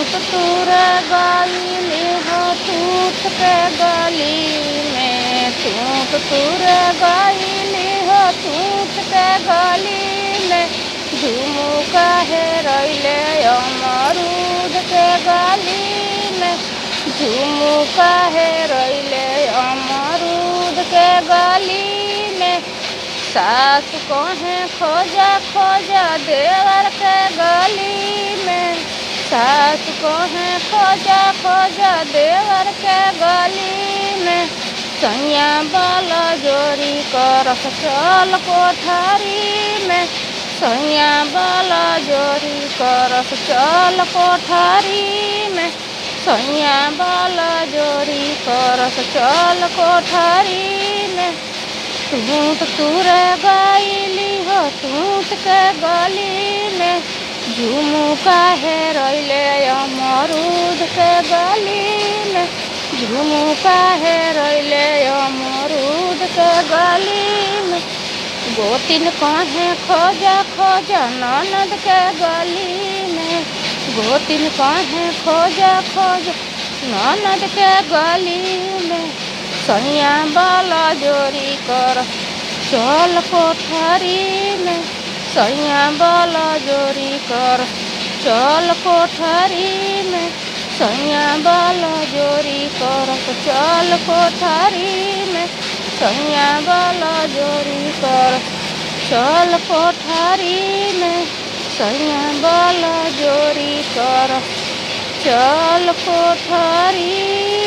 टूट तूर गईली हो टूट के गली में, टूट तूर गईली हो टूट के गली में, झुमुका है रैले अमरूद के गली में, झुमुका है रैले अमरूद के गली में। सास कहे खोजा खोजा देवर के गली में, सास कहे खोजा खोजा देवर के गली में। सैया बल जोरी करस चल कोठारी में, सैया बल जोरी करस चल कोठारी में, सैया बल जोरी करस चल कोठारी में। टूट तूर गईली हो टूट के गली में, झुमुका है रैले अमरूद के गली में, झुमुका है रैले अमरूद के गली में। गोतिन कहे खोजा खोजा ननद के गली में, गोतिन कहे खोजा खोजा ननद के गली में। सैया बल जोरी कर चल कोठरी में, सैया बल जोरी कर चल कोठरी में, सैया बल जोरी कर चल कोठरी में, सैया बल जोरी कर चल कोठरी में, सैया बल जोरी कर चल कोठरी।